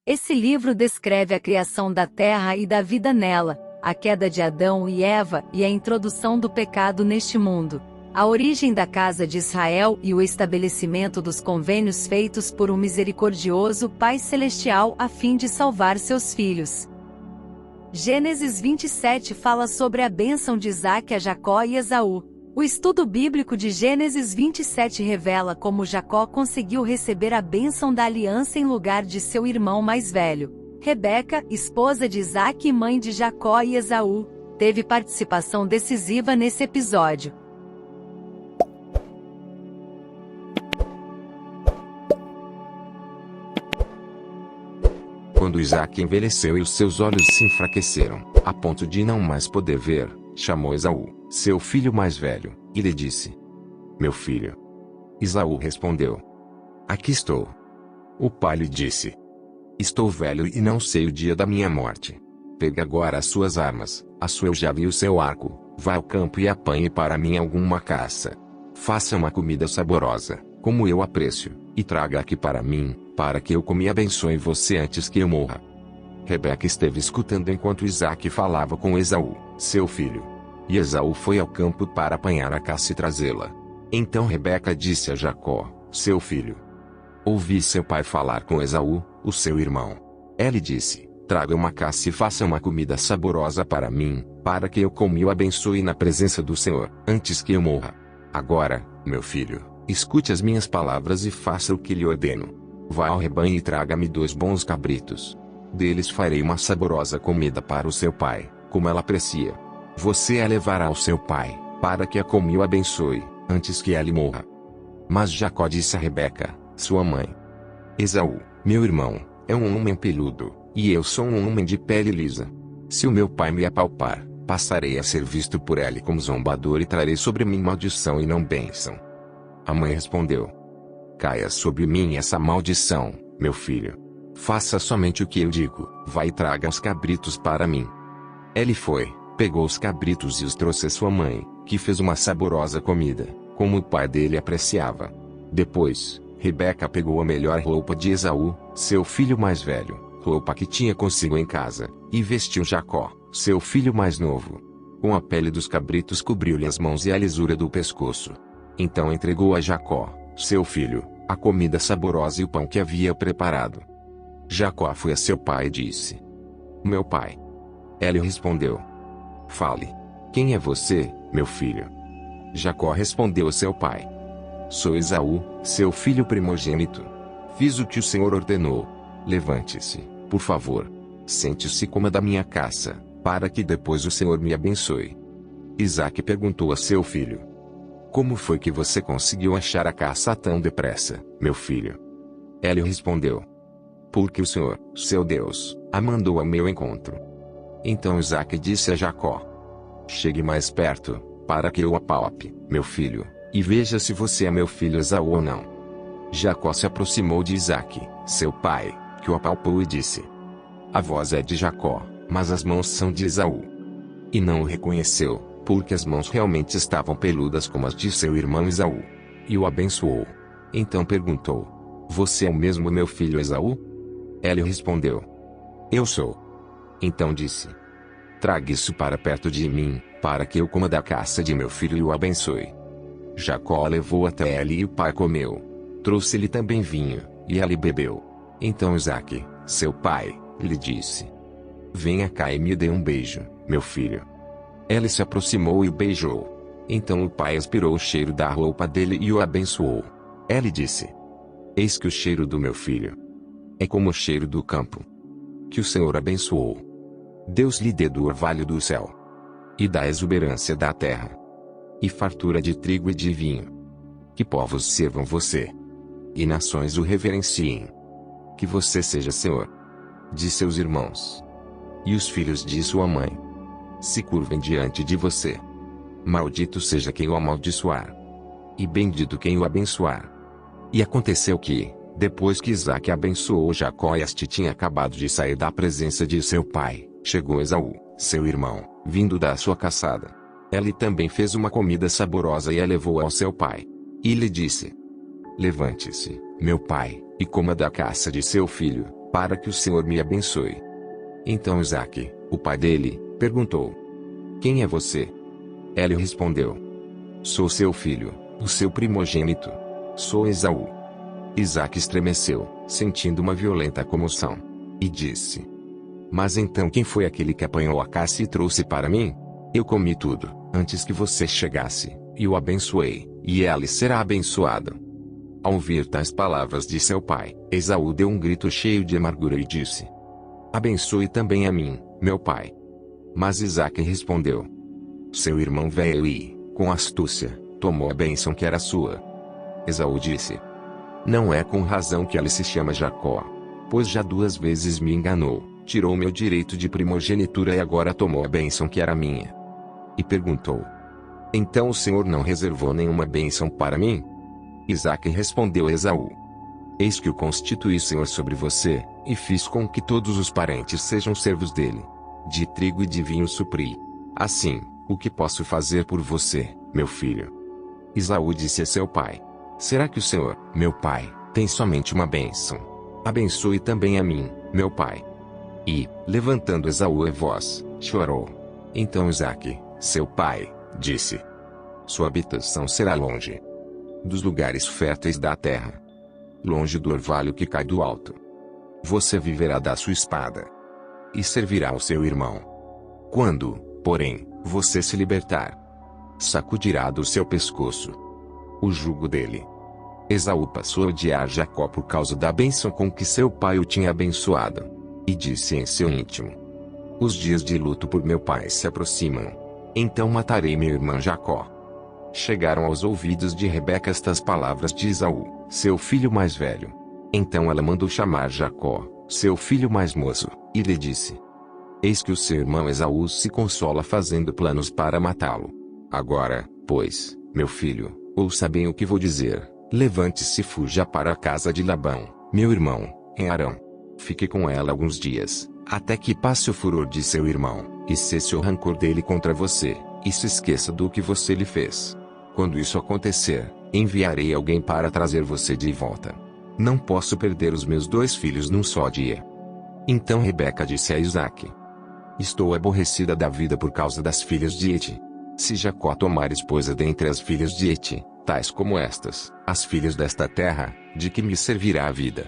Esse livro descreve a criação da terra e da vida nela, a queda de Adão e Eva e a introdução do pecado neste mundo, a origem da casa de Israel e o estabelecimento dos convênios feitos por um misericordioso Pai Celestial a fim de salvar seus filhos. Gênesis 27 fala sobre a bênção de Isaque a Jacó e Esaú. O estudo bíblico de Gênesis 27 revela como Jacó conseguiu receber a bênção da aliança em lugar de seu irmão mais velho. Rebeca, esposa de Isaque e mãe de Jacó e Esaú, teve participação decisiva nesse episódio. Quando Isaque envelheceu e os seus olhos se enfraqueceram, a ponto de não mais poder ver, chamou Esaú, seu filho mais velho, e lhe disse: Meu filho. Esaú respondeu: Aqui estou. O pai lhe disse: Estou velho e não sei o dia da minha morte. Pegue agora as suas armas, a sua aljava e o seu arco, vá ao campo e apanhe para mim alguma caça. Faça uma comida saborosa, como eu aprecio, e traga aqui para mim, para que eu coma e abençoe você antes que eu morra. Rebeca esteve escutando enquanto Isaque falava com Esaú, seu filho. E Esaú foi ao campo para apanhar a caça e trazê-la. Então Rebeca disse a Jacó, seu filho: Ouvi seu pai falar com Esaú, o seu irmão. Ele disse: Traga uma caça e faça uma comida saborosa para mim, para que eu coma e o abençoe na presença do Senhor, antes que eu morra. Agora, meu filho, escute as minhas palavras e faça o que lhe ordeno. Vá ao rebanho e traga-me 2 bons cabritos. Deles farei uma saborosa comida para o seu pai, como ela aprecia. Você a levará ao seu pai, para que a coma e o abençoe, antes que ele morra. Mas Jacó disse a Rebeca, sua mãe: Esaú, meu irmão, é um homem peludo, e eu sou um homem de pele lisa. Se o meu pai me apalpar, passarei a ser visto por ele como zombador e trarei sobre mim maldição e não bênção. A mãe respondeu: Caia sobre mim essa maldição, meu filho. Faça somente o que eu digo, vá e traga os cabritos para mim. Ele foi, pegou os cabritos e os trouxe a sua mãe, que fez uma saborosa comida, como o pai dele apreciava. Depois, Rebeca pegou a melhor roupa de Esaú, seu filho mais velho, roupa que tinha consigo em casa, e vestiu Jacó, seu filho mais novo. Com a pele dos cabritos cobriu-lhe as mãos e a lisura do pescoço. Então entregou a Jacó, seu filho, a comida saborosa e o pão que havia preparado. Jacó foi a seu pai e disse: Meu pai. Ele respondeu: Fale. Quem é você, meu filho? Jacó respondeu a seu pai: Sou Esaú, seu filho primogênito. Fiz o que o Senhor ordenou. Levante-se, por favor. Sente-se e coma da minha caça, para que depois o Senhor me abençoe. Isaque perguntou a seu filho: Como foi que você conseguiu achar a caça tão depressa, meu filho? Ele respondeu: Porque o Senhor, seu Deus, a mandou ao meu encontro. Então Isaque disse a Jacó: Chegue mais perto, para que eu apalpe, meu filho, e veja se você é meu filho Esaú ou não. Jacó se aproximou de Isaque, seu pai, que o apalpou e disse: A voz é de Jacó, mas as mãos são de Esaú. E não o reconheceu, porque as mãos realmente estavam peludas como as de seu irmão Esaú. E o abençoou. Então perguntou: Você é o mesmo meu filho Esaú? Ele respondeu: Eu sou. Então disse: Traga isso para perto de mim, para que eu coma da caça de meu filho e o abençoe. Jacó levou até ele e o pai comeu. Trouxe-lhe também vinho, e ele bebeu. Então Isaque, seu pai, lhe disse: Venha cá e me dê um beijo, meu filho. Ele se aproximou e o beijou. Então o pai aspirou o cheiro da roupa dele e o abençoou. Ele disse: Eis que o cheiro do meu filho é como o cheiro do campo que o Senhor abençoou. Deus lhe dê do orvalho do céu, e da exuberância da terra, e fartura de trigo e de vinho. Que povos sirvam você, e nações o reverenciem. Que você seja senhor de seus irmãos, e os filhos de sua mãe se curvem diante de você. Maldito seja quem o amaldiçoar, e bendito quem o abençoar. E aconteceu que, depois que Isaque abençoou Jacó e este tinha acabado de sair da presença de seu pai, chegou Esaú, seu irmão, vindo da sua caçada. Ele também fez uma comida saborosa e a levou ao seu pai. E lhe disse: Levante-se, meu pai, e coma da caça de seu filho, para que o Senhor me abençoe. Então Isaque, o pai dele, perguntou: Quem é você? Ele respondeu: Sou seu filho, o seu primogênito. Sou Esaú. Isaque estremeceu, sentindo uma violenta comoção, e disse: Mas então quem foi aquele que apanhou a caça e trouxe para mim? Eu comi tudo, antes que você chegasse, e o abençoei, e ele será abençoado. Ao ouvir tais palavras de seu pai, Esaú deu um grito cheio de amargura e disse: Abençoe também a mim, meu pai. Mas Isaque respondeu: Seu irmão veio e, com astúcia, tomou a bênção que era sua. Esaú disse: Não é com razão que ele se chama Jacó, pois já 2 vezes me enganou, tirou meu direito de primogenitura e agora tomou a bênção que era minha. E perguntou: Então o Senhor não reservou nenhuma bênção para mim? Isaque respondeu a Esaú: Eis que o constituí Senhor sobre você, e fiz com que todos os parentes sejam servos dele. De trigo e de vinho supri. Assim, o que posso fazer por você, meu filho? Esaú disse a seu pai: Será que o Senhor, meu pai, tem somente uma bênção? Abençoe também a mim, meu pai. E, levantando Esaú a voz, chorou. Então Isaque, seu pai, disse: Sua habitação será longe dos lugares férteis da terra, longe do orvalho que cai do alto. Você viverá da sua espada e servirá ao seu irmão. Quando, porém, você se libertar, sacudirá do seu pescoço o jugo dele. Esaú passou a odiar Jacó por causa da bênção com que seu pai o tinha abençoado, e disse em seu íntimo: Os dias de luto por meu pai se aproximam. Então matarei meu irmão Jacó. Chegaram aos ouvidos de Rebeca estas palavras de Esaú, seu filho mais velho. Então ela mandou chamar Jacó, seu filho mais moço, e lhe disse: Eis que o seu irmão Esaú se consola fazendo planos para matá-lo. Agora, pois, meu filho, ouça bem o que vou dizer. Levante-se e fuja para a casa de Labão, meu irmão, em Harã. Fique com ela alguns dias, até que passe o furor de seu irmão, e cesse o rancor dele contra você, e se esqueça do que você lhe fez. Quando isso acontecer, enviarei alguém para trazer você de volta. Não posso perder os meus 2 filhos num só dia. Então Rebeca disse a Isaque: Estou aborrecida da vida por causa das filhas de Hete. Se Jacó tomar esposa dentre as filhas de Hete, tais como estas, as filhas desta terra, de que me servirá a vida?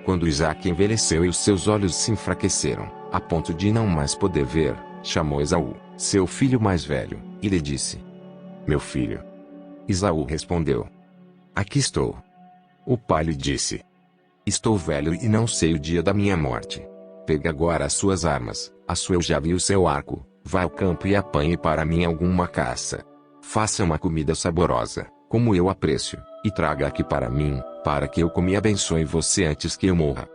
Quando Isaque envelheceu e os seus olhos se enfraqueceram, a ponto de não mais poder ver, chamou Esaú, seu filho mais velho, e lhe disse: Meu filho. Esaú respondeu: Aqui estou. O pai lhe disse: Estou velho e não sei o dia da minha morte. Pegue agora as suas armas, a sua aljava e o seu arco, vá ao campo e apanhe para mim alguma caça. Faça uma comida saborosa, como eu aprecio, e traga aqui para mim, para que eu coma e abençoe você antes que eu morra.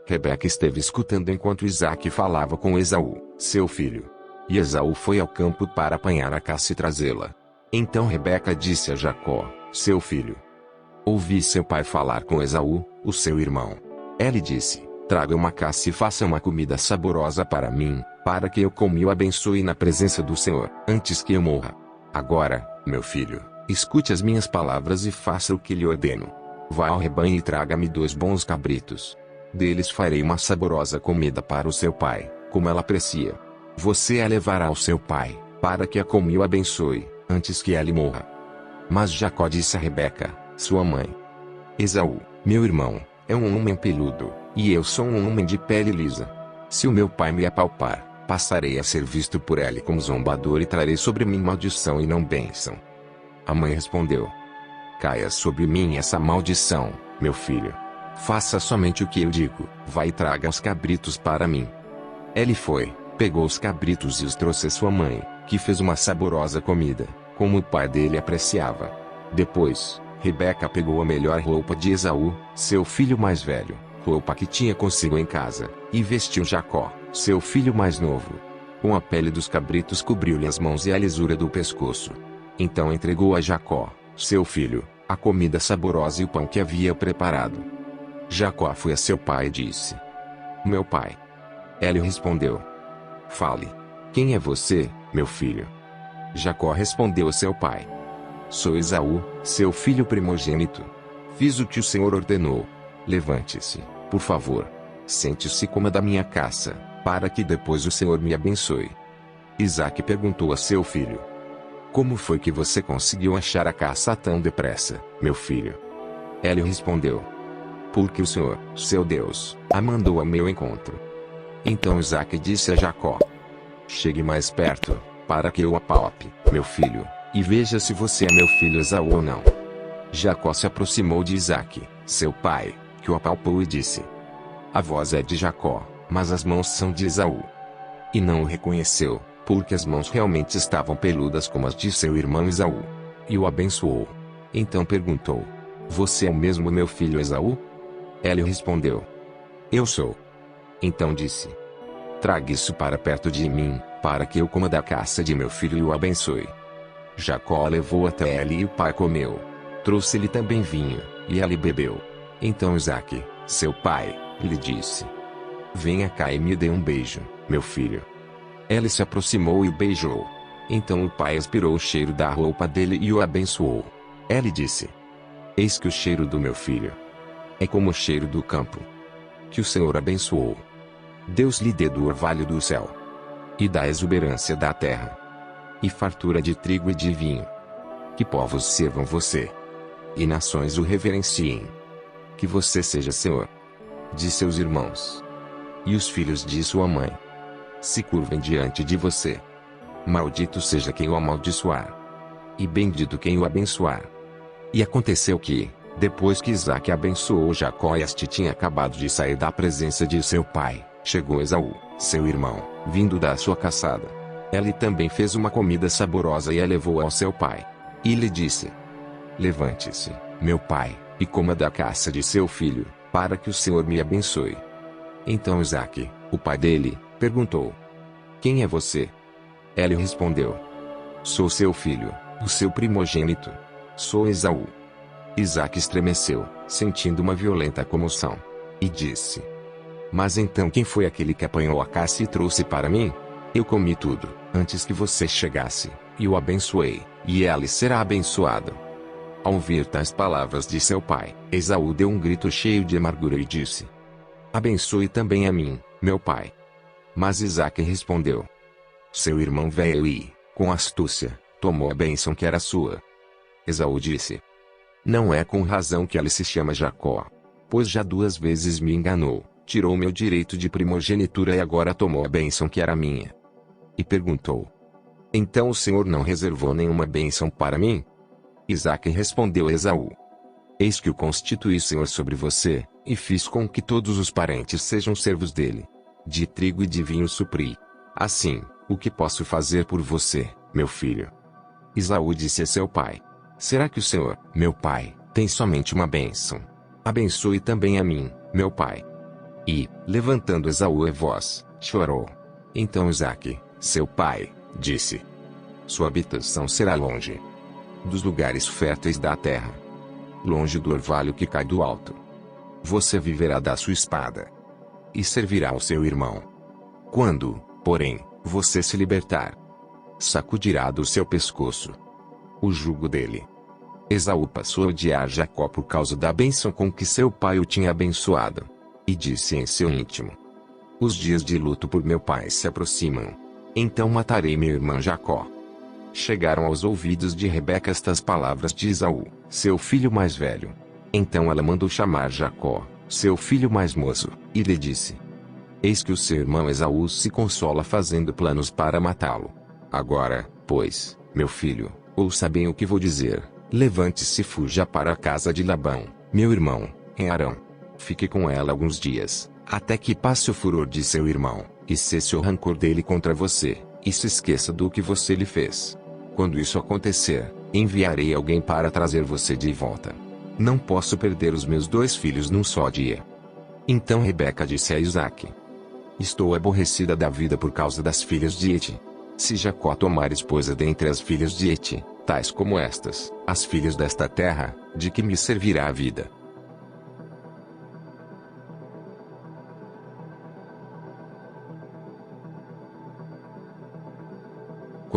Rebeca esteve escutando enquanto Isaque falava com Esaú, seu filho. E Esaú foi ao campo para apanhar a caça e trazê-la. Então Rebeca disse a Jacó, seu filho: Ouvi seu pai falar com Esaú, o seu irmão. Ele disse: Traga uma caça e faça uma comida saborosa para mim, para que eu coma e o abençoe na presença do Senhor, antes que eu morra. Agora, meu filho, escute as minhas palavras e faça o que lhe ordeno. Vá ao rebanho e traga-me 2 bons cabritos. Deles farei uma saborosa comida para o seu pai, como ela aprecia. Você a levará ao seu pai, para que a coma e o abençoe, antes que ele morra. Mas Jacó disse a Rebeca, sua mãe: Esaú, meu irmão, é um homem peludo, e eu sou um homem de pele lisa. Se o meu pai me apalpar, passarei a ser visto por ele como zombador e trarei sobre mim maldição e não bênção. A mãe respondeu: Caia sobre mim essa maldição, meu filho. Faça somente o que eu digo, vá e traga os cabritos para mim. Ele foi, pegou os cabritos e os trouxe a sua mãe, que fez uma saborosa comida, como o pai dele apreciava. Depois, Rebeca pegou a melhor roupa de Esaú, seu filho mais velho, roupa que tinha consigo em casa, e vestiu Jacó, seu filho mais novo. Com a pele dos cabritos cobriu-lhe as mãos e a lisura do pescoço. Então entregou a Jacó, seu filho, a comida saborosa e o pão que havia preparado. Jacó foi a seu pai e disse: Meu pai. Ele respondeu: Fale. Quem é você, meu filho? Jacó respondeu a seu pai: Sou Esaú, seu filho primogênito. Fiz o que o Senhor ordenou. Levante-se, por favor. Sente-se e coma da minha caça, para que depois o Senhor me abençoe. Isaque perguntou a seu filho: Como foi que você conseguiu achar a caça tão depressa, meu filho? Ele respondeu: Porque o Senhor, seu Deus, a mandou ao meu encontro. Então Isaque disse a Jacó: Chegue mais perto, para que eu apalpe, meu filho, e veja se você é meu filho Esaú ou não. Jacó se aproximou de Isaque, seu pai, que o apalpou e disse: A voz é de Jacó, mas as mãos são de Esaú. E não o reconheceu, porque as mãos realmente estavam peludas como as de seu irmão Esaú. E o abençoou. Então perguntou: Você é mesmo meu filho Esaú? Ele respondeu: Eu sou. Então disse: Traga isso para perto de mim, para que eu coma da caça de meu filho e o abençoe. Jacó levou até ele e o pai comeu. Trouxe-lhe também vinho, e ele bebeu. Então Isaque, seu pai, lhe disse: Venha cá e me dê um beijo, meu filho. Ele se aproximou e o beijou. Então o pai aspirou o cheiro da roupa dele e o abençoou. Ele disse: Eis que o cheiro do meu filho é como o cheiro do campo que o Senhor abençoou. Deus lhe dê do orvalho do céu, e da exuberância da terra, e fartura de trigo e de vinho. Que povos sirvam você, e nações o reverenciem. Que você seja senhor de seus irmãos, e os filhos de sua mãe se curvem diante de você. Maldito seja quem o amaldiçoar, e bendito quem o abençoar. E aconteceu que, depois que Isaque abençoou Jacó e este tinha acabado de sair da presença de seu pai, chegou Esaú, seu irmão, vindo da sua caçada. Ele também fez uma comida saborosa e a levou ao seu pai. E lhe disse: Levante-se, meu pai, e coma da caça de seu filho, para que o Senhor me abençoe. Então Isaque, o pai dele, perguntou: Quem é você? Ele respondeu: Sou seu filho, o seu primogênito. Sou Esaú. Isaque estremeceu, sentindo uma violenta comoção. E disse: Mas então quem foi aquele que apanhou a caça e trouxe para mim? Eu comi tudo, antes que você chegasse, e o abençoei, e ele será abençoado. Ao ouvir tais palavras de seu pai, Esaú deu um grito cheio de amargura e disse: Abençoe também a mim, meu pai. Mas Isaque respondeu: Seu irmão veio e, com astúcia, tomou a bênção que era sua. Esaú disse: Não é com razão que ele se chama Jacó, pois já 2 vezes me enganou, tirou meu direito de primogenitura e agora tomou a bênção que era minha. E perguntou: Então o Senhor não reservou nenhuma bênção para mim? Isaque respondeu a Esaú: Eis que o constituí senhor sobre você, e fiz com que todos os parentes sejam servos dele. De trigo e de vinho supri. Assim, o que posso fazer por você, meu filho? Esaú disse a seu pai: Será que o Senhor, meu pai, tem somente uma bênção? Abençoe também a mim, meu pai. E, levantando Esaú a voz, chorou. Então Isaque, seu pai, disse: Sua habitação será longe dos lugares férteis da terra, longe do orvalho que cai do alto. Você viverá da sua espada e servirá ao seu irmão. Quando, porém, você se libertar, sacudirá do seu pescoço o jugo dele. Esaú passou a odiar Jacó por causa da bênção com que seu pai o tinha abençoado. E disse em seu íntimo: Os dias de luto por meu pai se aproximam. Então matarei meu irmão Jacó. Chegaram aos ouvidos de Rebeca estas palavras de Esaú, seu filho mais velho. Então ela mandou chamar Jacó, seu filho mais moço, e lhe disse: Eis que o seu irmão Esaú se consola fazendo planos para matá-lo. Agora, pois, meu filho, ouça bem o que vou dizer. Levante-se e fuja para a casa de Labão, meu irmão, em Harã. Fique com ela alguns dias, até que passe o furor de seu irmão, e cesse o rancor dele contra você, e se esqueça do que você lhe fez. Quando isso acontecer, enviarei alguém para trazer você de volta. Não posso perder os meus 2 filhos num só dia. Então Rebeca disse a Isaque: Estou aborrecida da vida por causa das filhas de Heti. Se Jacó tomar esposa dentre as filhas de Heti, tais como estas, as filhas desta terra, de que me servirá a vida?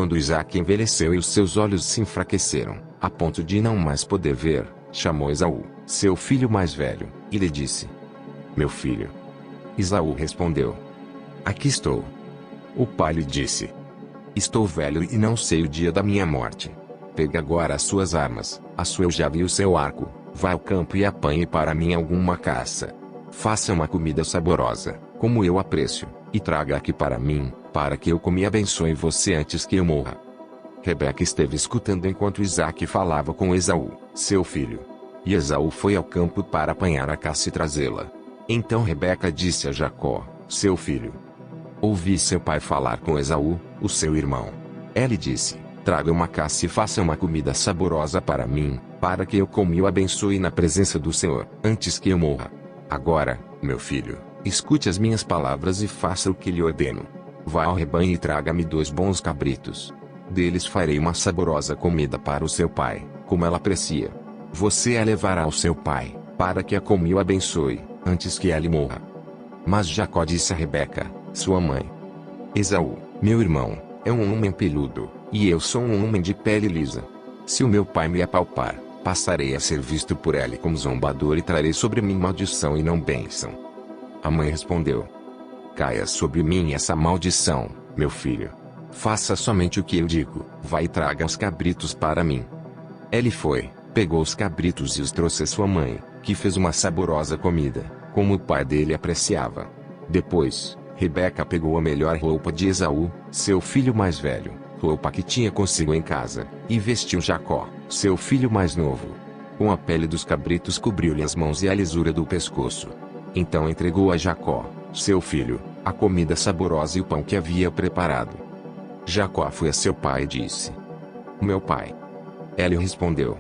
quando Isaque envelheceu e os seus olhos se enfraqueceram, a ponto de não mais poder ver, chamou Esaú, seu filho mais velho, e lhe disse: Meu filho. Esaú respondeu: Aqui estou. O pai lhe disse: Estou velho e não sei o dia da minha morte. Pegue agora as suas armas, a sua aljava e o seu arco, vá ao campo e apanhe para mim alguma caça. Faça uma comida saborosa, como eu aprecio, e traga aqui para mim, para que eu coma e abençoe você antes que eu morra. Rebeca esteve escutando enquanto Isaque falava com Esaú, seu filho. E Esaú foi ao campo para apanhar a caça e trazê-la. Então Rebeca disse a Jacó, seu filho: Ouvi seu pai falar com Esaú, o seu irmão. Ele disse: Traga uma caça e faça uma comida saborosa para mim, para que eu coma e o abençoe na presença do Senhor, antes que eu morra. Agora, meu filho, escute as minhas palavras e faça o que lhe ordeno. Vá ao rebanho e traga-me 2 bons cabritos. Deles farei uma saborosa comida para o seu pai, como ela aprecia. Você a levará ao seu pai, para que a coma e o abençoe, antes que ele morra. Mas Jacó disse a Rebeca, sua mãe: Esaú, meu irmão, é um homem peludo, e eu sou um homem de pele lisa. Se o meu pai me apalpar, passarei a ser visto por ele como zombador e trarei sobre mim maldição e não bênção. A mãe respondeu: Caia sobre mim essa maldição, meu filho. Faça somente o que eu digo, vá e traga os cabritos para mim. Ele foi, pegou os cabritos e os trouxe a sua mãe, que fez uma saborosa comida, como o pai dele apreciava. Depois, Rebeca pegou a melhor roupa de Esaú, seu filho mais velho, roupa que tinha consigo em casa, e vestiu Jacó, seu filho mais novo. Com a pele dos cabritos cobriu-lhe as mãos e a lisura do pescoço. Então entregou a Jacó, seu filho, a comida saborosa e o pão que havia preparado. Jacó foi a seu pai e disse: Meu pai. Ele respondeu: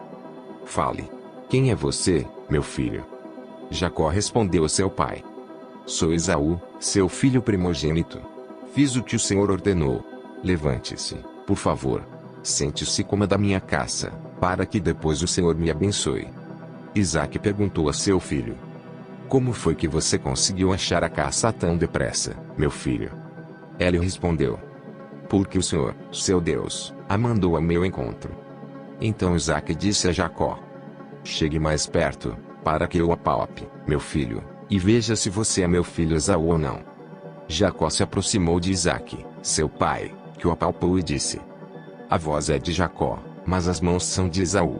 Fale. Quem é você, meu filho? Jacó respondeu a seu pai: Sou Esaú, seu filho primogênito. Fiz o que o Senhor ordenou. Levante-se, por favor. Sente-se e coma da minha caça, para que depois o Senhor me abençoe. Isaque perguntou a seu filho: Como foi que você conseguiu achar a caça tão depressa, meu filho? Ele respondeu: Porque o Senhor, seu Deus, a mandou ao meu encontro. Então Isaque disse a Jacó: Chegue mais perto, para que eu o apalpe, meu filho, e veja se você é meu filho Esaú ou não. Jacó se aproximou de Isaque, seu pai, que o apalpou e disse: A voz é de Jacó, mas as mãos são de Esaú.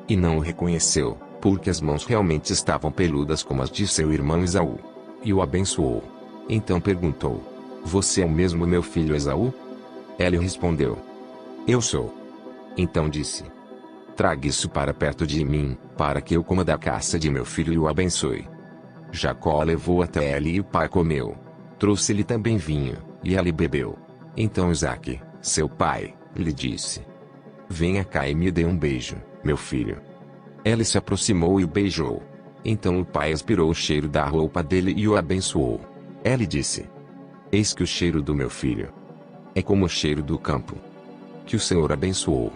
E não o reconheceu, porque as mãos realmente estavam peludas como as de seu irmão Esaú. E o abençoou. Então perguntou: Você é o mesmo meu filho Esaú? Ele respondeu: Eu sou. Então disse: Traga isso para perto de mim, para que eu coma da caça de meu filho e o abençoe. Jacó levou até ele e o pai comeu. Trouxe-lhe também vinho, e ele bebeu. Então Isaque, seu pai, lhe disse: Venha cá e me dê um beijo, meu filho. Ele se aproximou e o beijou. Então o pai aspirou o cheiro da roupa dele e o abençoou. Ele disse: Eis que o cheiro do meu filho é como o cheiro do campo que o Senhor abençoou.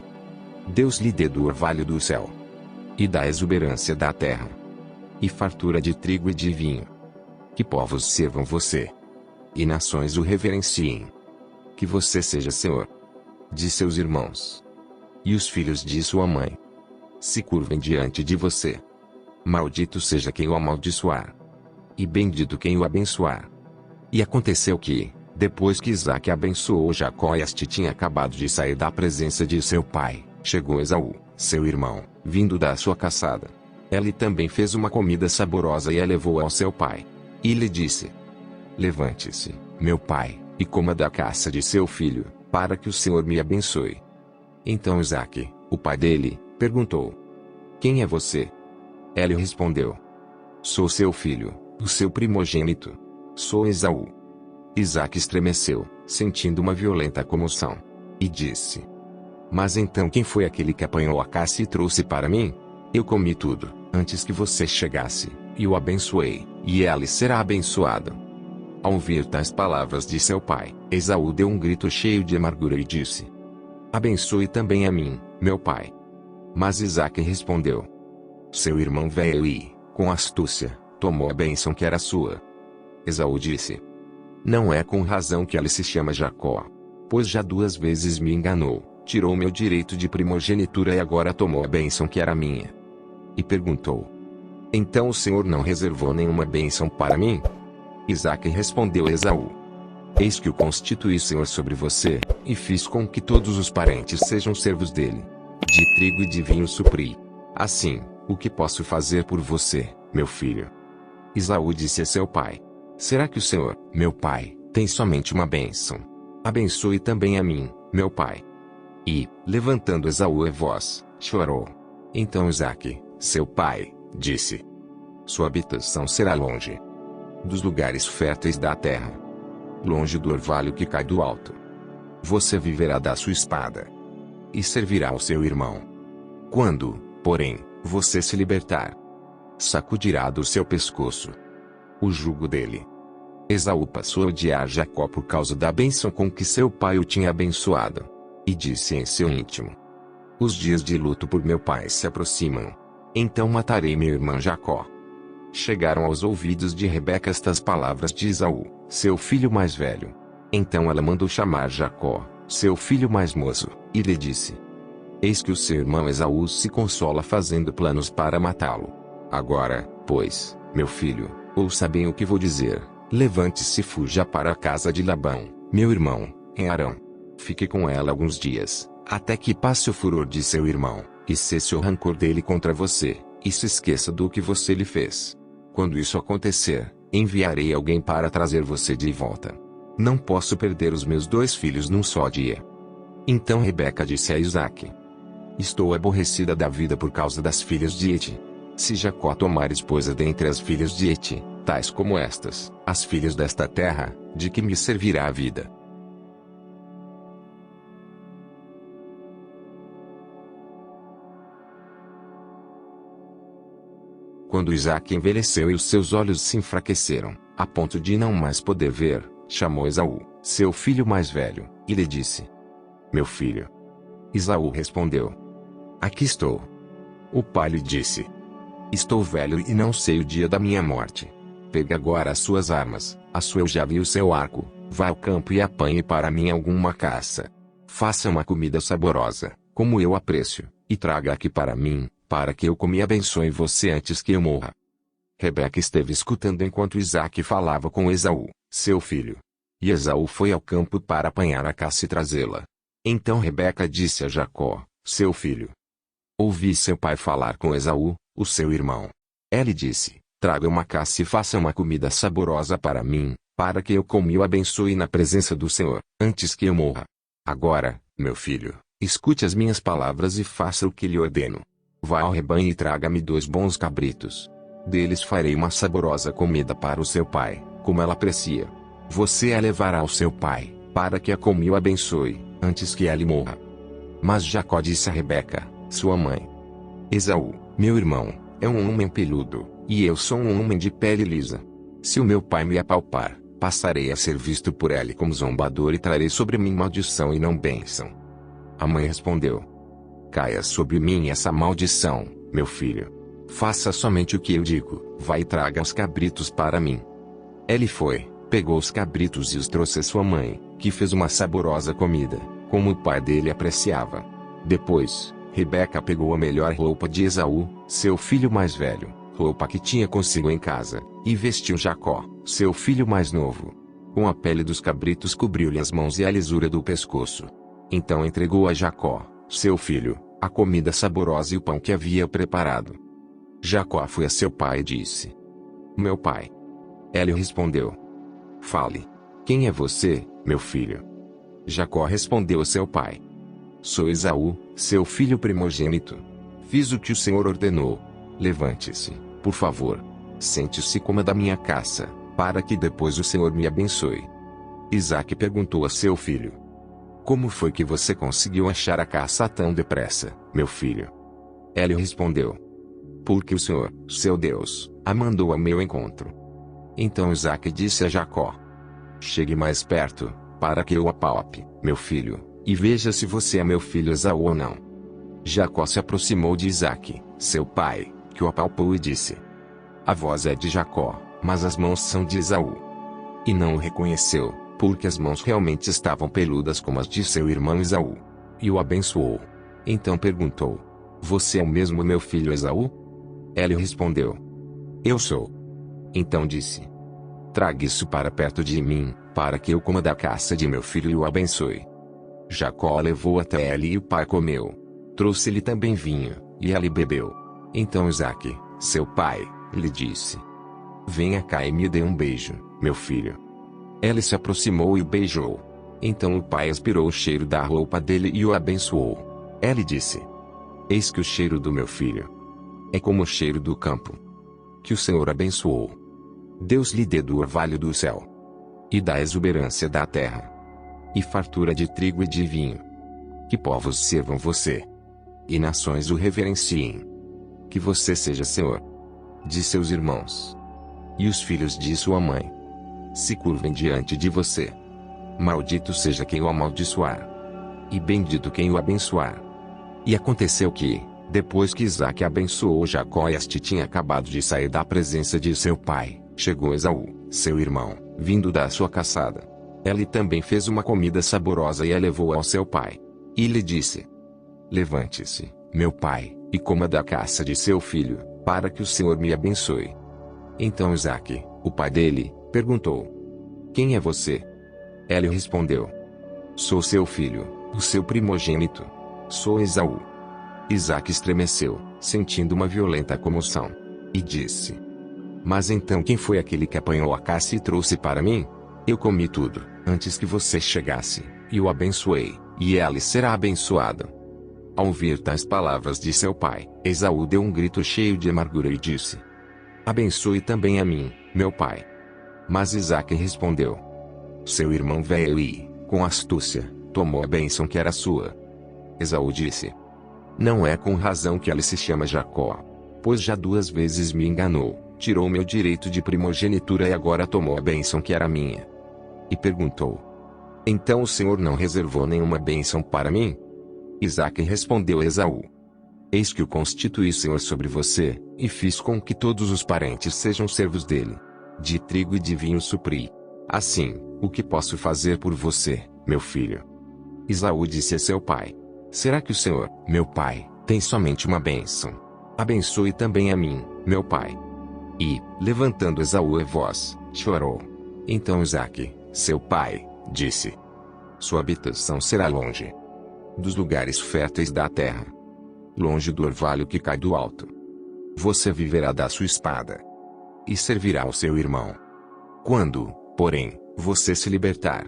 Deus lhe dê do orvalho do céu, e da exuberância da terra, e fartura de trigo e de vinho. Que povos servam você, e nações o reverenciem. Que você seja senhor de seus irmãos, e os filhos de sua mãe se curvem diante de você. Maldito seja quem o amaldiçoar, e bendito quem o abençoar. E aconteceu que, depois que Isaque abençoou Jacó e este tinha acabado de sair da presença de seu pai, chegou Esaú, seu irmão, vindo da sua caçada. Ele também fez uma comida saborosa e a levou ao seu pai. E lhe disse: Levante-se, meu pai, e coma da caça de seu filho, para que o Senhor me abençoe. Então Isaque, o pai dele, perguntou: Quem é você? Ele respondeu: Sou seu filho, o seu primogênito. Sou Esaú. Isaque estremeceu, sentindo uma violenta comoção. E disse: Mas então quem foi aquele que apanhou a caça e trouxe para mim? Eu comi tudo, antes que você chegasse, e o abençoei, e ele será abençoado. Ao ouvir tais palavras de seu pai, Esaú deu um grito cheio de amargura e disse: Abençoe também a mim, meu pai. Mas Isaque respondeu: Seu irmão veio e, com astúcia, tomou a bênção que era sua. Esaú disse: Não é com razão que ele se chama Jacó. pois já 2 vezes me enganou, tirou meu direito de primogenitura e agora tomou a bênção que era minha. E perguntou: então o Senhor não reservou nenhuma bênção para mim? Isaque respondeu a Esaú: eis que o constituí Senhor sobre você, e fiz com que todos os parentes sejam servos dele. De trigo e de vinho supri. Assim, o que posso fazer por você, meu filho? Esaú disse a seu pai: será que o Senhor, meu pai, tem somente uma bênção? Abençoe também a mim, meu pai. E, levantando Esaú a voz, chorou. Então Isaque, seu pai, disse: sua habitação será longe dos lugares férteis da terra, longe do orvalho que cai do alto. Você viverá da sua espada e servirá ao seu irmão. Quando, porém, você se libertar, sacudirá do seu pescoço o jugo dele. Esaú passou a odiar Jacó por causa da bênção com que seu pai o tinha abençoado, e disse em seu íntimo: os dias de luto por meu pai se aproximam, então matarei meu irmão Jacó. Chegaram aos ouvidos de Rebeca estas palavras de Esaú, seu filho mais velho. Então ela mandou chamar Jacó, seu filho mais moço, e lhe disse: eis que o seu irmão Esaú se consola fazendo planos para matá-lo. Agora, pois, meu filho, ouça bem o que vou dizer. Levante-se e fuja para a casa de Labão, meu irmão, em Harã. Fique com ela alguns dias, até que passe o furor de seu irmão, e cesse o rancor dele contra você, e se esqueça do que você lhe fez. Quando isso acontecer, enviarei alguém para trazer você de volta. Não posso perder os meus 2 filhos num só dia. Então Rebeca disse a Isaque: estou aborrecida da vida por causa das filhas de Hete. Se Jacó tomar esposa dentre as filhas de Hete, tais como estas, as filhas desta terra, de que me servirá a vida? Quando Isaque envelheceu e os seus olhos se enfraqueceram, a ponto de não mais poder ver, chamou Esaú, seu filho mais velho, e lhe disse: meu filho. Esaú respondeu: aqui estou. O pai lhe disse: estou velho e não sei o dia da minha morte. Pegue agora as suas armas, a sua aljava e o seu arco, vá ao campo e apanhe para mim alguma caça. Faça uma comida saborosa, como eu aprecio, e traga aqui para mim, para que eu coma e abençoe você antes que eu morra. Rebeca esteve escutando enquanto Isaque falava com Esaú, seu filho. E Esaú foi ao campo para apanhar a caça e trazê-la. Então Rebeca disse a Jacó, seu filho: ouvi seu pai falar com Esaú, o seu irmão. Ele disse: traga uma caça e faça uma comida saborosa para mim, para que eu coma e o abençoe na presença do Senhor, antes que eu morra. Agora, meu filho, escute as minhas palavras e faça o que lhe ordeno. Vá ao rebanho e traga-me 2 bons cabritos. Deles farei uma saborosa comida para o seu pai, como ela aprecia. Você a levará ao seu pai, para que a coma e o abençoe, antes que ele morra. Mas Jacó disse a Rebeca, sua mãe: Esaú, meu irmão, é um homem peludo, e eu sou um homem de pele lisa. Se o meu pai me apalpar, passarei a ser visto por ele como zombador e trarei sobre mim maldição e não bênção. A mãe respondeu: caia sobre mim essa maldição, meu filho. Faça somente o que eu digo, vá e traga os cabritos para mim. Ele foi, pegou os cabritos e os trouxe a sua mãe, que fez uma saborosa comida, como o pai dele apreciava. Depois, Rebeca pegou a melhor roupa de Esaú, seu filho mais velho, roupa que tinha consigo em casa, e vestiu Jacó, seu filho mais novo. Com a pele dos cabritos cobriu-lhe as mãos e a lisura do pescoço. Então entregou a Jacó, seu filho, a comida saborosa e o pão que havia preparado. Jacó foi a seu pai e disse: meu pai. Ele respondeu: fale. Quem é você, meu filho? Jacó respondeu a seu pai: sou Esaú, seu filho primogênito. Fiz o que o Senhor ordenou. Levante-se, por favor. Sente-se e coma da minha caça, para que depois o Senhor me abençoe. Isaque perguntou a seu filho: como foi que você conseguiu achar a caça tão depressa, meu filho? Ele respondeu: porque o Senhor, seu Deus, a mandou a meu encontro. Então Isaque disse a Jacó: chegue mais perto, para que eu apalpe, meu filho, e veja se você é meu filho Esaú ou não. Jacó se aproximou de Isaque, seu pai, que o apalpou e disse: a voz é de Jacó, mas as mãos são de Esaú. E não o reconheceu, porque as mãos realmente estavam peludas como as de seu irmão Esaú. E o abençoou. Então perguntou: Você é o mesmo meu filho Esaú? Ele respondeu: Eu sou. Então disse: Traga isso para perto de mim, para que eu coma da caça de meu filho e o abençoe. Jacó levou até ele e o pai comeu. Trouxe-lhe também vinho, e ele bebeu. Então Isaque, seu pai, lhe disse: Venha cá e me dê um beijo, meu filho. Ele se aproximou e o beijou. Então o pai aspirou o cheiro da roupa dele e o abençoou. Ele disse: Eis que o cheiro do meu filho é como o cheiro do campo que o Senhor abençoou. Deus lhe dê do orvalho do céu e da exuberância da terra, e fartura de trigo e de vinho. Que povos sirvam você, e nações o reverenciem. Que você seja senhor de seus irmãos, e os filhos de sua mãe se curvem diante de você. Maldito seja quem o amaldiçoar, e bendito quem o abençoar. E aconteceu que, depois que Isaque abençoou Jacó e este tinha acabado de sair da presença de seu pai, chegou Esaú, seu irmão, vindo da sua caçada. Ele também fez uma comida saborosa e a levou ao seu pai. E lhe disse: Levante-se, meu pai, e coma da caça de seu filho, para que o Senhor me abençoe. Então Isaque, o pai dele, perguntou: Quem é você? Ele respondeu: Sou seu filho, o seu primogênito. Sou Esaú. Isaque estremeceu, sentindo uma violenta comoção, e disse: Mas então quem foi aquele que apanhou a caça e trouxe para mim? Eu comi tudo, antes que você chegasse, e o abençoei, e ele será abençoado. Ao ouvir tais palavras de seu pai, Esaú deu um grito cheio de amargura e disse: Abençoe também a mim, meu pai. Mas Isaque respondeu: Seu irmão veio e, com astúcia, tomou a bênção que era sua. Esaú disse: Não é com razão que ele se chama Jacó, pois já 2 vezes me enganou, tirou meu direito de primogenitura e agora tomou a bênção que era minha. E perguntou: Então o Senhor não reservou nenhuma bênção para mim? Isaque respondeu a Esaú: Eis que o constituí Senhor sobre você, e fiz com que todos os parentes sejam servos dele. De trigo e de vinho supri. Assim, o que posso fazer por você, meu filho? Esaú disse a seu pai: Será que o Senhor, meu pai, tem somente uma bênção? Abençoe também a mim, meu pai. E, levantando Esaú a voz, chorou. Então Isaque, seu pai, disse: Sua habitação será longe dos lugares férteis da terra, longe do orvalho que cai do alto. Você viverá da sua espada e servirá ao seu irmão. Quando, porém, você se libertar,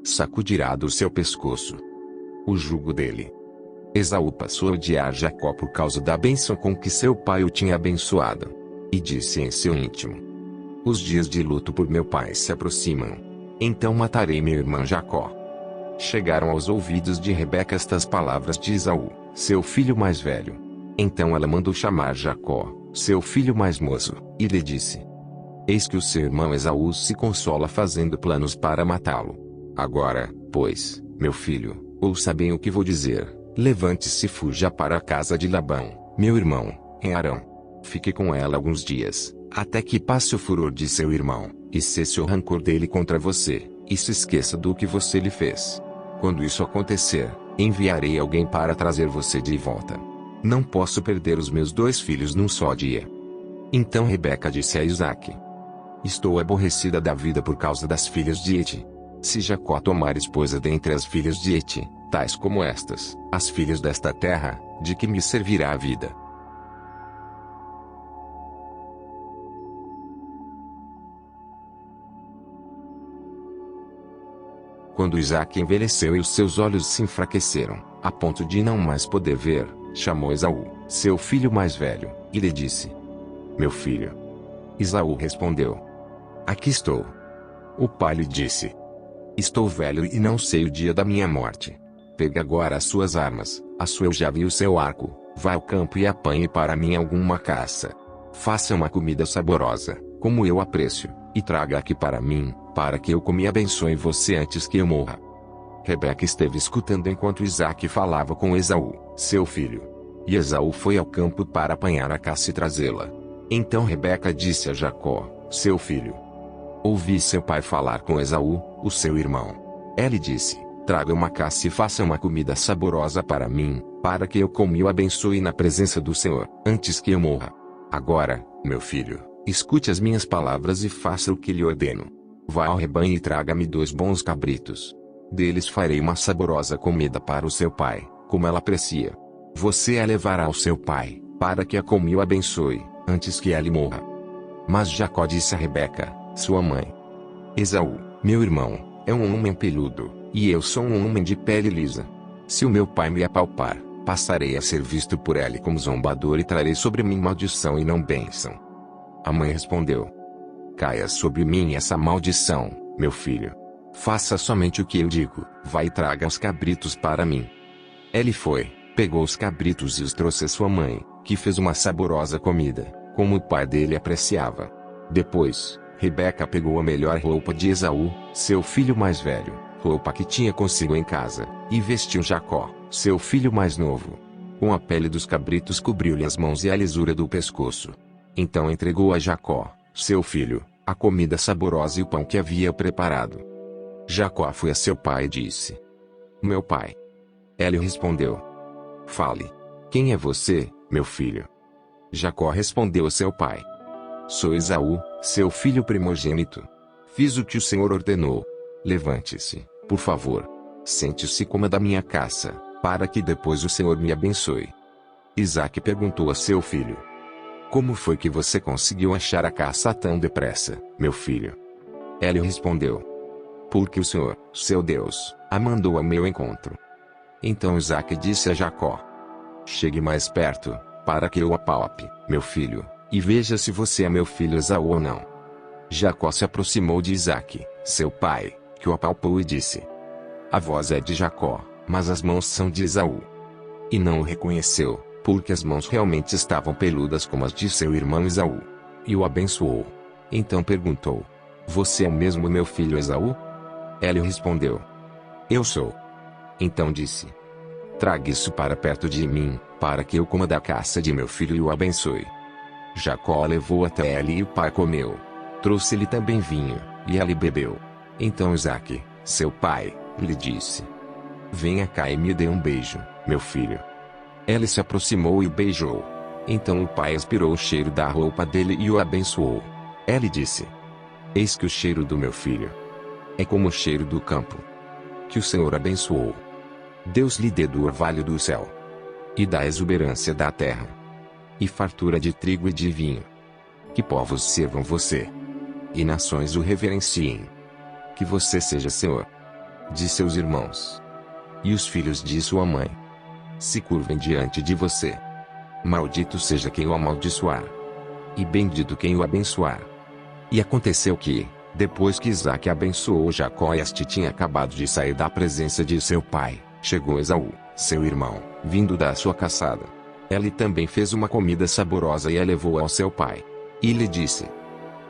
sacudirá do seu pescoço o jugo dele. Esaú passou a odiar Jacó por causa da bênção com que seu pai o tinha abençoado, e disse em seu íntimo: Os dias de luto por meu pai se aproximam. Então matarei meu irmão Jacó. Chegaram aos ouvidos de Rebeca estas palavras de Esaú, seu filho mais velho. Então ela mandou chamar Jacó, seu filho mais moço, e lhe disse: Eis que o seu irmão Esaú se consola fazendo planos para matá-lo. Agora, pois, meu filho, ouça bem o que vou dizer. Levante-se e fuja para a casa de Labão, meu irmão, em Harã. Fique com ela alguns dias, até que passe o furor de seu irmão, e cesse o rancor dele contra você, e se esqueça do que você lhe fez. Quando isso acontecer, enviarei alguém para trazer você de volta. Não posso perder os meus 2 filhos num só dia. Então Rebeca disse a Isaque: Estou aborrecida da vida por causa das filhas de Heti. Se Jacó tomar esposa dentre as filhas de Heti, tais como estas, as filhas desta terra, de que me servirá a vida? Quando Isaque envelheceu e os seus olhos se enfraqueceram, a ponto de não mais poder ver, chamou Esaú, seu filho mais velho, e lhe disse: Meu filho. Esaú respondeu: Aqui estou. O pai lhe disse: Estou velho e não sei o dia da minha morte. Pegue agora as suas armas, a sua aljava e o seu arco, vá ao campo e apanhe para mim alguma caça. Faça uma comida saborosa, como eu aprecio, e traga aqui para mim, para que eu coma e abençoe você antes que eu morra. Rebeca esteve escutando enquanto Isaque falava com Esaú, seu filho. E Esaú foi ao campo para apanhar a caça e trazê-la. Então Rebeca disse a Jacó, seu filho: Ouvi seu pai falar com Esaú, o seu irmão. Ele disse: traga uma caça e faça uma comida saborosa para mim, para que eu coma e o abençoe na presença do Senhor, antes que eu morra. Agora, meu filho, escute as minhas palavras e faça o que lhe ordeno. Vá ao rebanho e traga-me 2 bons cabritos. Deles farei uma saborosa comida para o seu pai, como ela aprecia. Você a levará ao seu pai, para que a coma e o abençoe, antes que ele morra. Mas Jacó disse a Rebeca, sua mãe: Esaú, meu irmão, é um homem peludo, e eu sou um homem de pele lisa. Se o meu pai me apalpar, passarei a ser visto por ele como zombador e trarei sobre mim maldição e não bênção. A mãe respondeu: caia sobre mim essa maldição, meu filho. Faça somente o que eu digo, vá e traga os cabritos para mim. Ele foi, pegou os cabritos e os trouxe à sua mãe, que fez uma saborosa comida, como o pai dele apreciava. Depois, Rebeca pegou a melhor roupa de Esaú, seu filho mais velho, roupa que tinha consigo em casa, e vestiu Jacó, seu filho mais novo. Com a pele dos cabritos cobriu-lhe as mãos e a lisura do pescoço. Então entregou a Jacó, seu filho, a comida saborosa e o pão que havia preparado. Jacó foi a seu pai e disse: meu pai. Ele respondeu: fale. Quem é você, meu filho? Jacó respondeu a seu pai: sou Esaú, seu filho primogênito. Fiz o que o Senhor ordenou. Levante-se, por favor. Sente-se e coma da minha caça, para que depois o Senhor me abençoe. Isaque perguntou a seu filho: como foi que você conseguiu achar a caça tão depressa, meu filho? Ele respondeu: porque o Senhor, seu Deus, a mandou ao meu encontro. Então Isaque disse a Jacó: chegue mais perto, para que eu apalpe, meu filho, e veja se você é meu filho Esaú ou não. Jacó se aproximou de Isaque, seu pai, que o apalpou e disse: a voz é de Jacó, mas as mãos são de Esaú. E não o reconheceu, porque as mãos realmente estavam peludas como as de seu irmão Esaú. E o abençoou. Então perguntou: você é mesmo meu filho Esaú? Ele respondeu: eu sou. Então disse: traga isso para perto de mim, para que eu coma da caça de meu filho e o abençoe. Jacó levou até ele e o pai comeu. Trouxe-lhe também vinho, e ele bebeu. Então Isaque, seu pai, lhe disse: venha cá e me dê um beijo, meu filho. Ele se aproximou e o beijou. Então o pai aspirou o cheiro da roupa dele e o abençoou. Ele disse: eis que o cheiro do meu filho é como o cheiro do campo que o Senhor abençoou. Deus lhe dê do orvalho do céu, e da exuberância da terra, e fartura de trigo e de vinho. Que povos sirvam você, e nações o reverenciem. Que você seja senhor de seus irmãos, e os filhos de sua mãe se curvem diante de você. Maldito seja quem o amaldiçoar, e bendito quem o abençoar. E aconteceu que, depois que Isaque abençoou Jacó e este tinha acabado de sair da presença de seu pai, chegou Esaú, seu irmão, vindo da sua caçada. Ele também fez uma comida saborosa e a levou ao seu pai. E lhe disse: